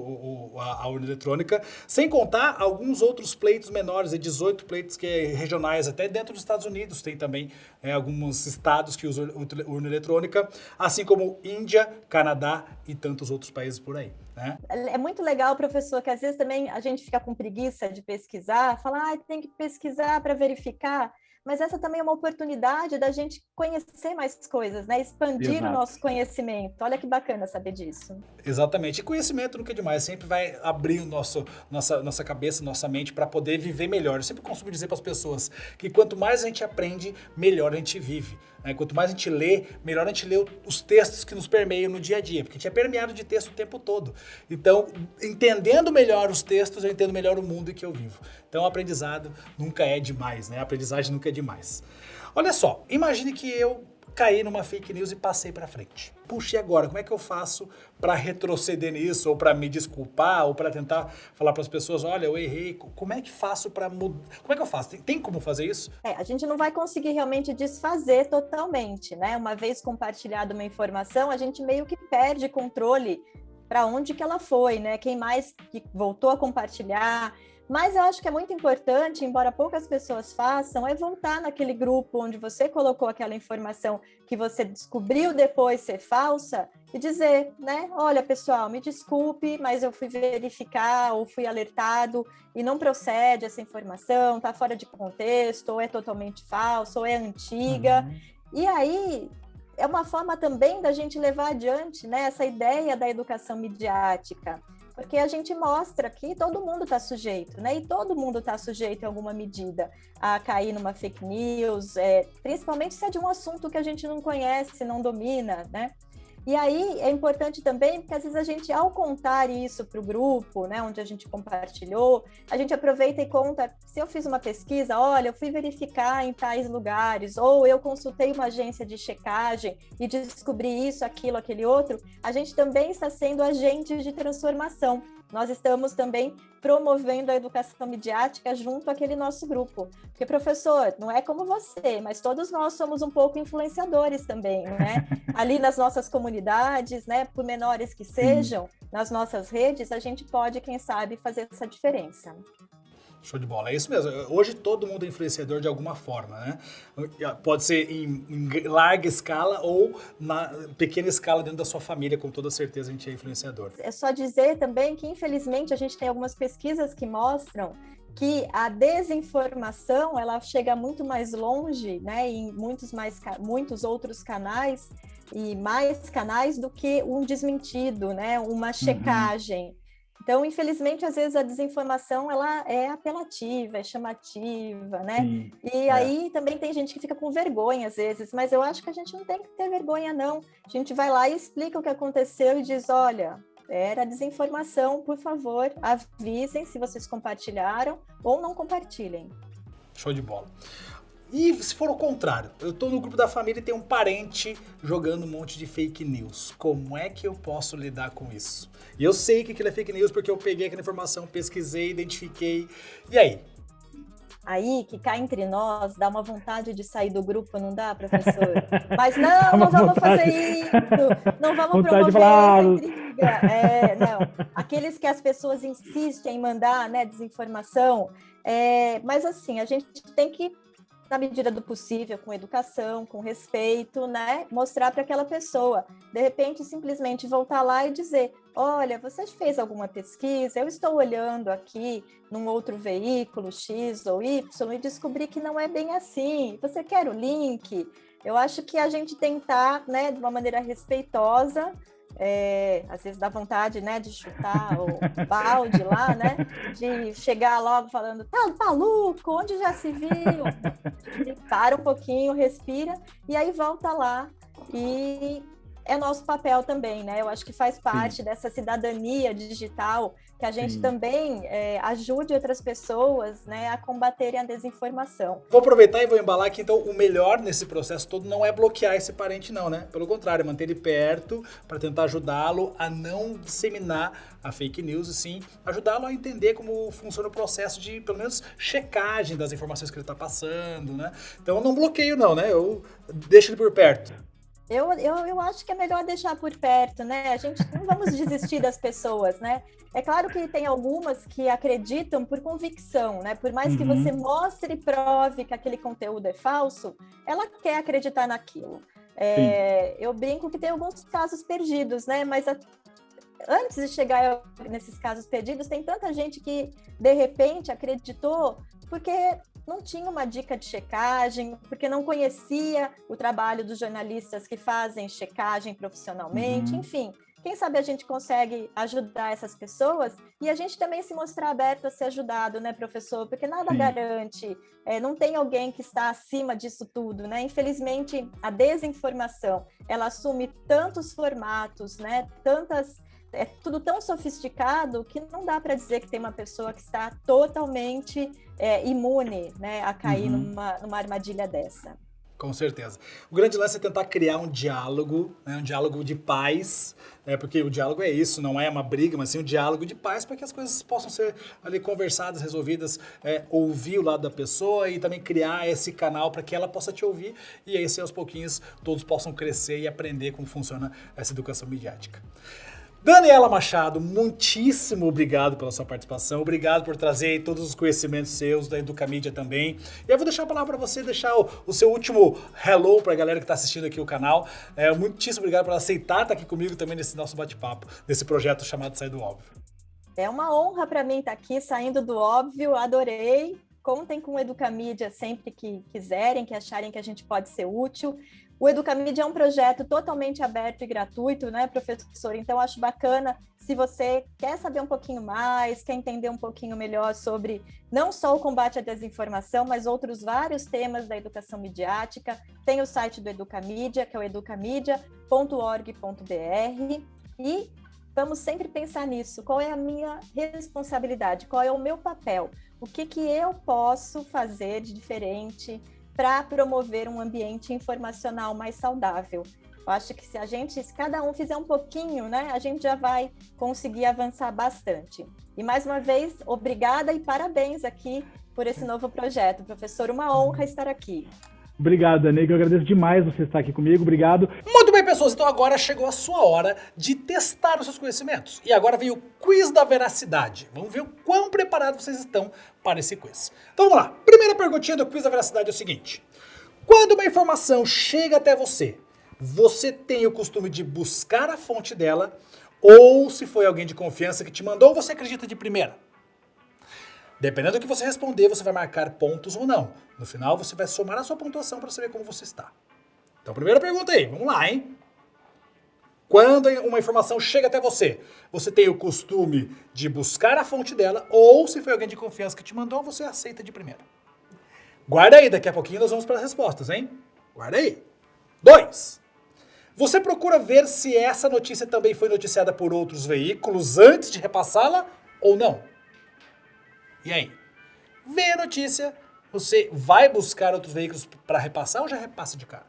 A urna eletrônica, sem contar alguns outros pleitos menores, 18 pleitos regionais, até dentro dos Estados Unidos tem também alguns estados que usam urna eletrônica, assim como Índia, Canadá e tantos outros países por aí, né? É muito legal, professor, que às vezes também a gente fica com preguiça de pesquisar, fala, tem que pesquisar para verificar, mas essa também é uma oportunidade da gente conhecer mais coisas, né? Expandir o nosso conhecimento. Olha que bacana saber disso. Exatamente. E conhecimento nunca é demais, sempre vai abrir nossa cabeça, nossa mente para poder viver melhor. Eu sempre costumo dizer para as pessoas que quanto mais a gente aprende, melhor a gente vive. Quanto mais a gente lê, melhor a gente lê os textos que nos permeiam no dia a dia, porque a gente é permeado de texto o tempo todo. Então, entendendo melhor os textos, eu entendo melhor o mundo em que eu vivo. Então, o aprendizado nunca é demais, né? A aprendizagem nunca é demais. Olha só, imagine que eu caí numa fake news e passei para frente. Puxa, e agora? Como é que eu faço para retroceder nisso, ou para me desculpar, ou para tentar falar para as pessoas, olha, eu errei. Como é que faço para mudar? Como é que eu faço? Tem como fazer isso? A gente não vai conseguir realmente desfazer totalmente, né? Uma vez compartilhada uma informação, a gente meio que perde controle para onde que ela foi, né? Quem mais que voltou a compartilhar. Mas eu acho que é muito importante, embora poucas pessoas façam, é voltar naquele grupo onde você colocou aquela informação que você descobriu depois ser falsa e dizer, né? Olha, pessoal, me desculpe, mas eu fui verificar ou fui alertado e não procede essa informação, está fora de contexto, ou é totalmente falso, ou é antiga. E aí é uma forma também da gente levar adiante, né, essa ideia da educação midiática. Porque a gente mostra que todo mundo está sujeito, né? E todo mundo está sujeito em alguma medida a cair numa fake news, principalmente se é de um assunto que a gente não conhece, não domina, né? E aí é importante também, porque às vezes a gente, ao contar isso para o grupo, né, onde a gente compartilhou, a gente aproveita e conta, se eu fiz uma pesquisa, olha, eu fui verificar em tais lugares, ou eu consultei uma agência de checagem e descobri isso, aquilo, aquele outro, a gente também está sendo agente de transformação. Nós estamos também promovendo a educação midiática junto àquele nosso grupo. Porque, professor, não é como você, mas todos nós somos um pouco influenciadores também, né? Ali nas nossas comunidades, né, por menores que sejam, nas nossas redes, a gente pode, quem sabe, fazer essa diferença. Show de bola, é isso mesmo. Hoje todo mundo é influenciador de alguma forma, né? Pode ser em larga escala ou na pequena escala dentro da sua família, com toda certeza a gente é influenciador. É só dizer também que, infelizmente, a gente tem algumas pesquisas que mostram que a desinformação, ela chega muito mais longe, né, em muitos outros canais, e mais canais do que um desmentido, né, uma checagem. Então, infelizmente, às vezes a desinformação ela é apelativa, é chamativa, né? Sim, e aí também tem gente que fica com vergonha às vezes, mas eu acho que a gente não tem que ter vergonha, não. A gente vai lá e explica o que aconteceu e diz, olha, era desinformação, por favor, avisem se vocês compartilharam ou não compartilhem. Show de bola. E se for o contrário, eu tô no grupo da família e tem um parente jogando um monte de fake news. Como é que eu posso lidar com isso? E eu sei que aquilo é fake news porque eu peguei aquela informação, pesquisei, identifiquei. E aí? Aí, que cá entre nós, dá uma vontade de sair do grupo, não dá, professor? Mas não vamos fazer isso, não vamos promover essa intriga. Não. Aqueles que as pessoas insistem em mandar, né, desinformação. Mas assim, a gente tem que, na medida do possível, com educação, com respeito, né, mostrar para aquela pessoa. De repente, simplesmente voltar lá e dizer, olha, você fez alguma pesquisa? Eu estou olhando aqui num outro veículo, X ou Y, e descobri que não é bem assim. Você quer o link? Eu acho que a gente tentar, né, de uma maneira respeitosa, às vezes dá vontade, né, de chutar o balde lá, né, de chegar logo falando, tá maluco, onde já se viu? Para um pouquinho, respira, e aí volta lá e é nosso papel também, né? Eu acho que faz parte dessa cidadania digital, que a gente também ajude outras pessoas, né, a combaterem a desinformação. Vou aproveitar e vou embalar que, então, o melhor nesse processo todo não é bloquear esse parente, não, né? Pelo contrário, é manter ele perto para tentar ajudá-lo a não disseminar a fake news e sim ajudá-lo a entender como funciona o processo de, pelo menos, checagem das informações que ele está passando, né? Então, eu não bloqueio, não, né? Eu deixo ele por perto. Eu acho que é melhor deixar por perto, né? A gente não vamos desistir das pessoas, né? É claro que tem algumas que acreditam por convicção, né? Por mais que você mostre e prove que aquele conteúdo é falso, ela quer acreditar naquilo. Eu brinco que tem alguns casos perdidos, né? Mas antes de chegar nesses casos perdidos, tem tanta gente que, de repente, acreditou porque não tinha uma dica de checagem, porque não conhecia o trabalho dos jornalistas que fazem checagem profissionalmente, enfim. Quem sabe a gente consegue ajudar essas pessoas e a gente também se mostrar aberto a ser ajudado, né, professor? Porque nada garante, não tem alguém que está acima disso tudo, né? Infelizmente, a desinformação, ela assume tantos formatos, né? É tudo tão sofisticado que não dá para dizer que tem uma pessoa que está totalmente imune, né, a cair numa armadilha dessa. Com certeza. O grande lance é tentar criar um diálogo, né, um diálogo de paz, porque o diálogo é isso, não é uma briga, mas sim um diálogo de paz para que as coisas possam ser ali conversadas, resolvidas, ouvir o lado da pessoa e também criar esse canal para que ela possa te ouvir e aí, assim, aos pouquinhos, todos possam crescer e aprender como funciona essa educação midiática. Daniela Machado, muitíssimo obrigado pela sua participação, obrigado por trazer todos os conhecimentos seus da Educamídia também. E eu vou deixar a palavra para você, deixar o seu último hello para a galera que está assistindo aqui o canal. Muitíssimo obrigado por aceitar estar aqui comigo também nesse nosso bate-papo, nesse projeto chamado Sair do Óbvio. É uma honra para mim estar aqui, saindo do óbvio, adorei. Contem com o Educamídia sempre que quiserem, que acharem que a gente pode ser útil. O Educamídia é um projeto totalmente aberto e gratuito, né, professor? Então, acho bacana, se você quer saber um pouquinho mais, quer entender um pouquinho melhor sobre não só o combate à desinformação, mas outros vários temas da educação midiática, tem o site do Educamídia, que é o educamídia.org.br, e vamos sempre pensar nisso. Qual é a minha responsabilidade? Qual é o meu papel? O que eu posso fazer de diferente para promover um ambiente informacional mais saudável? Eu acho que se cada um fizer um pouquinho, né, a gente já vai conseguir avançar bastante. E mais uma vez, obrigada e parabéns aqui por esse novo projeto. Professor, uma honra estar aqui. Obrigado, Dani, eu agradeço demais você estar aqui comigo, obrigado. Muito bem, pessoas, então agora chegou a sua hora de testar os seus conhecimentos. E agora vem o quiz da veracidade. Vamos ver o quão preparados vocês estão para esse quiz. Então vamos lá, primeira perguntinha do quiz da veracidade é o seguinte. Quando uma informação chega até você, você tem o costume de buscar a fonte dela, ou se foi alguém de confiança que te mandou, você acredita de primeira? Dependendo do que você responder, você vai marcar pontos ou não. No final, você vai somar a sua pontuação para saber como você está. Então, primeira pergunta aí, vamos lá, hein? Quando uma informação chega até você, você tem o costume de buscar a fonte dela, ou se foi alguém de confiança que te mandou, você aceita de primeira. Guarda aí, daqui a pouquinho nós vamos para as respostas, hein? Guarda aí. 2. Você procura ver se essa notícia também foi noticiada por outros veículos antes de repassá-la ou não? E aí? Vê a notícia, você vai buscar outros veículos para repassar ou já repassa de cara?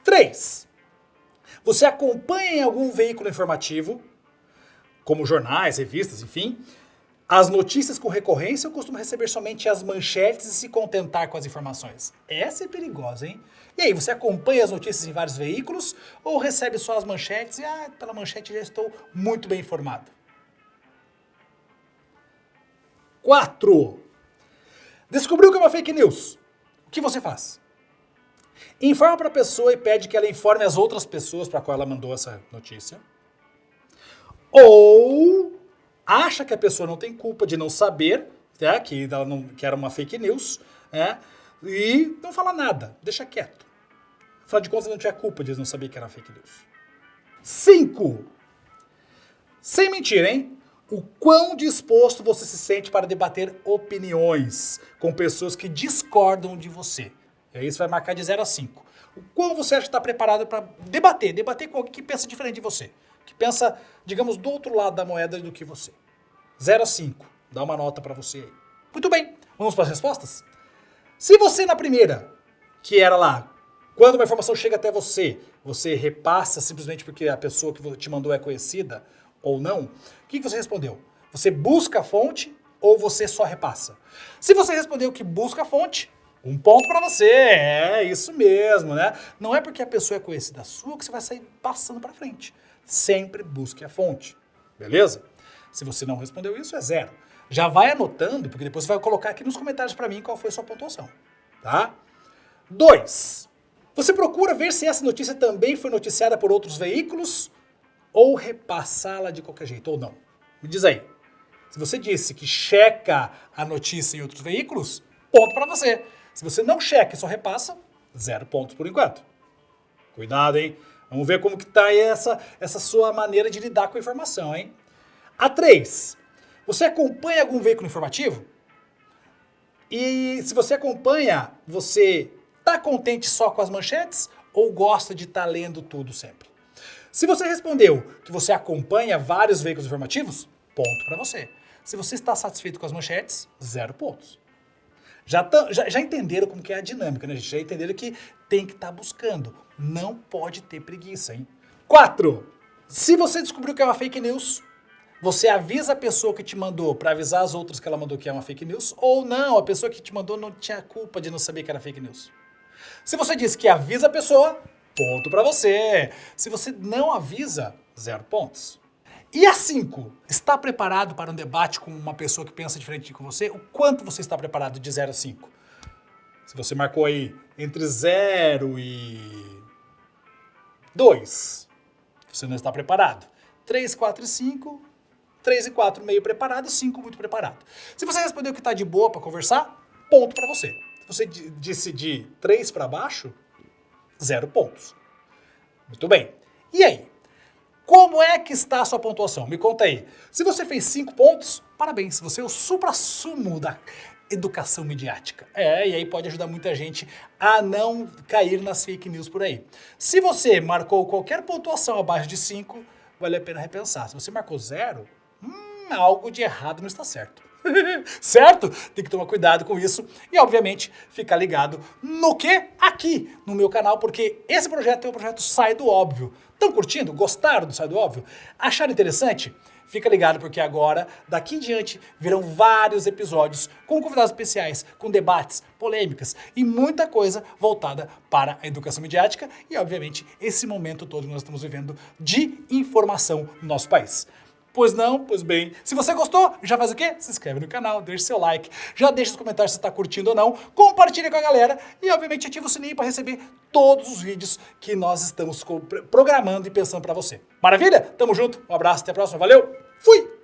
3. Você acompanha em algum veículo informativo, como jornais, revistas, enfim, as notícias com recorrência ou costuma receber somente as manchetes e se contentar com as informações? Essa é perigosa, hein? E aí, você acompanha as notícias em vários veículos ou recebe só as manchetes e, pela manchete já estou muito bem informado? 4. Descobriu que é uma fake news. O que você faz? Informa para a pessoa e pede que ela informe as outras pessoas para qual ela mandou essa notícia. Ou acha que a pessoa não tem culpa de não saber, que era uma fake news, e não fala nada, deixa quieto. Afinal de contas, não tinha culpa de não saber que era fake news. 5. Sem mentir, hein? O quão disposto você se sente para debater opiniões com pessoas que discordam de você. E aí você vai marcar de 0 a 5. O quão você acha que está preparado para debater com alguém que pensa diferente de você, que pensa, digamos, do outro lado da moeda do que você. 0 a 5, dá uma nota para você aí. Muito bem, vamos para as respostas? Se você na primeira, que era lá, quando uma informação chega até você, você repassa simplesmente porque a pessoa que te mandou é conhecida ou não, o que você respondeu? Você busca a fonte ou você só repassa? Se você respondeu que busca a fonte, 1 ponto para você, é isso mesmo, né? Não é porque a pessoa é conhecida sua que você vai sair passando para frente. Sempre busque a fonte, beleza? Se você não respondeu isso, é 0. Já vai anotando, porque depois você vai colocar aqui nos comentários para mim qual foi a sua pontuação, tá? 2. Você procura ver se essa notícia também foi noticiada por outros veículos ou repassá-la de qualquer jeito, ou não? Me diz aí. Se você disse que checa a notícia em outros veículos, ponto para você. Se você não checa e só repassa, 0 pontos por enquanto. Cuidado, hein? Vamos ver como que tá aí essa sua maneira de lidar com a informação, hein? A 3. Você acompanha algum veículo informativo? E se você acompanha, você tá contente só com as manchetes ou gosta de estar lendo tudo sempre? Se você respondeu que você acompanha vários veículos informativos, ponto para você. Se você está satisfeito com as manchetes, 0 pontos. Já entenderam como que é a dinâmica, né, gente? Já entenderam que tem que estar buscando. Não pode ter preguiça, hein? 4. Se você descobriu que é uma fake news, você avisa a pessoa que te mandou para avisar as outras que ela mandou que é uma fake news, ou não, a pessoa que te mandou não tinha culpa de não saber que era fake news. Se você disse que avisa a pessoa, ponto para você. Se você não avisa, 0 pontos. E a 5, está preparado para um debate com uma pessoa que pensa diferente de você? O quanto você está preparado de 0 a 5? Se você marcou aí entre 0 e 2, você não está preparado. 3, 4 e 5, 3 e 4 meio preparado, 5 muito preparado. Se você respondeu que está de boa para conversar, ponto para você. Se você disse de 3 para baixo, 0 pontos. Muito bem. E aí? Como é que está a sua pontuação? Me conta aí. Se você fez 5 pontos, parabéns. Você é o suprassumo da educação midiática. E aí pode ajudar muita gente a não cair nas fake news por aí. Se você marcou qualquer pontuação abaixo de 5, vale a pena repensar. Se você marcou 0, algo de errado não está certo. Certo? Tem que tomar cuidado com isso e, obviamente, ficar ligado no que? Aqui no meu canal, porque esse projeto é o projeto Sai do Óbvio. Estão curtindo? Gostaram do Sai do Óbvio? Acharam interessante? Fica ligado porque agora, daqui em diante, virão vários episódios com convidados especiais, com debates, polêmicas e muita coisa voltada para a educação midiática e, obviamente, esse momento todo que nós estamos vivendo de informação no nosso país. Pois não? Pois bem. Se você gostou, já faz o quê? Se inscreve no canal, deixa seu like, já deixa os comentários se está curtindo ou não, compartilha com a galera e, obviamente, ativa o sininho para receber todos os vídeos que nós estamos programando e pensando para você. Maravilha? Tamo junto, um abraço, até a próxima, valeu, fui!